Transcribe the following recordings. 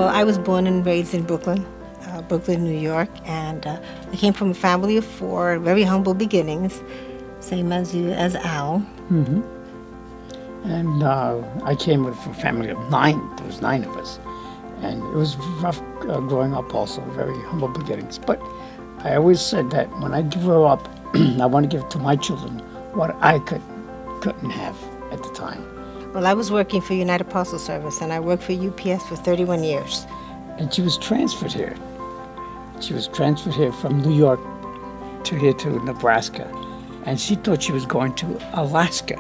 Well, I was born and raised in Brooklyn, New York, and I came from a family of 4, very humble beginnings, same as you, as Al. Mm-hmm. And I came from a family of 9. There was 9 of us. And it was rough growing up also, very humble beginnings. But I always said that when I grow up, I want to give to my children what I couldn't have at the time. Well, I was working for United Parcel Service, and I worked for UPS for 31 years. And she was transferred here. She was transferred here from New York to here to Nebraska. And she thought she was going to Alaska.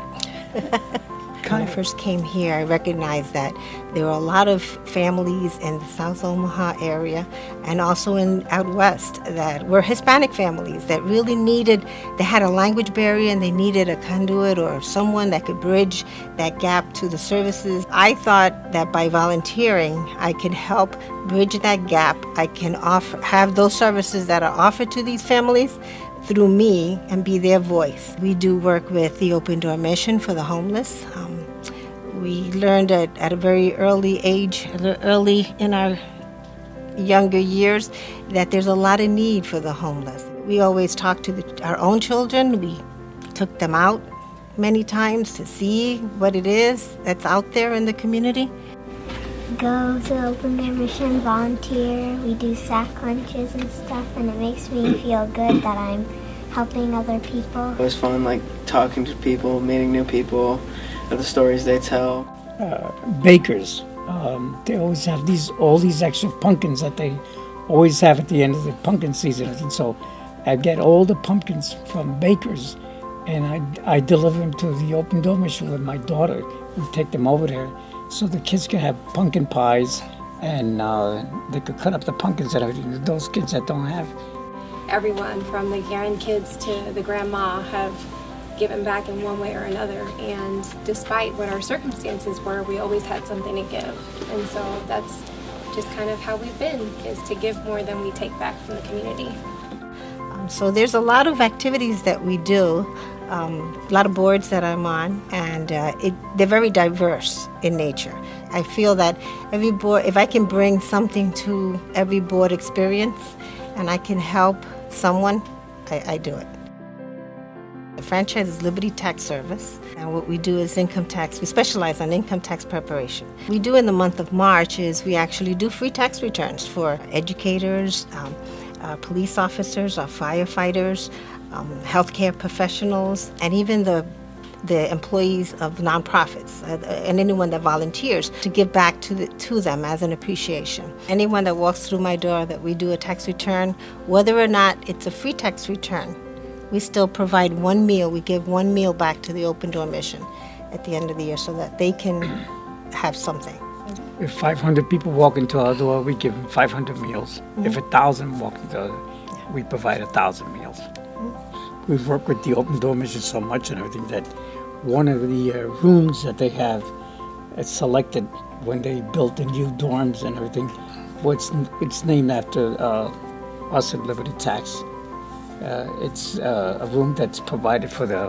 When I first came here, I recognized that there were a lot of families in the South Omaha area and also out west that were Hispanic families that really they had a language barrier and they needed a conduit or someone that could bridge that gap to the services. I thought that by volunteering, I could help bridge that gap. I can have those services that are offered to these families through me and be their voice. We do work with the Open Door Mission for the homeless. We learned at a very early age, early in our younger years, that there's a lot of need for the homeless. We always talk to our own children. We took them out many times to see what it is that's out there in the community. Go to the Open Door Mission, volunteer. We do sack lunches and stuff, and it makes me feel good that I'm helping other people. It was fun, like talking to people, meeting new people, the stories they tell. Bakers, they always have all these extra pumpkins that they always have at the end of the pumpkin season. And so I get all the pumpkins from bakers, and I deliver them to the Open Door Mission with my daughter. We take them over there so the kids can have pumpkin pies, and they could cut up the pumpkins and everything. Those kids that don't have. Everyone from the grandkids to the grandma have given back in one way or another, and despite what our circumstances were, we always had something to give. And so that's just kind of how we've been, is to give more than we take back from the community. So there's a lot of activities that we do, a lot of boards that I'm on, and they're very diverse in nature. I feel that every board, if I can bring something to every board experience and I can help someone, I do it. The franchise is Liberty Tax Service, and what we do is income tax. We specialize on income tax preparation. We do in the month of March is we actually do free tax returns for educators, police officers, our firefighters, healthcare professionals, and even the employees of nonprofits and anyone that volunteers to give back to them as an appreciation. Anyone that walks through my door that we do a tax return, whether or not it's a free tax return, we still provide one meal. We give one meal back to the Open Door Mission at the end of the year so that they can have something. If 500 people walk into our door, we give them 500 meals. Mm-hmm. If 1,000 walk into our door, we provide 1,000 meals. Mm-hmm. We've worked with the Open Door Mission so much and everything that one of the rooms that they have, it's selected when they built the new dorms and everything. Well, it's named after us at Liberty Tax. It's a room that's provided for the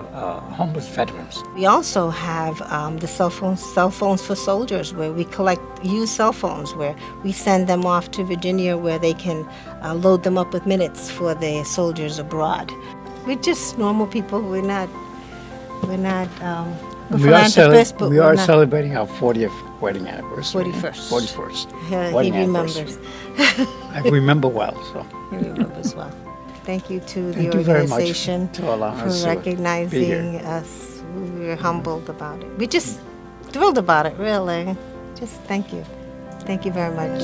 homeless veterans. We also have the cell phones for soldiers, where we collect used cell phones, where we send them off to Virginia where they can load them up with minutes for the soldiers abroad. We're just normal people. We're not philanthropists, but we are celebrating our 40th wedding anniversary. 41st. 41st. He remembers. I remember well, so. He remembers well. Thank you to the organization for recognizing us. We're humbled about it. We're just thrilled about it, really. Just thank you. Thank you very much.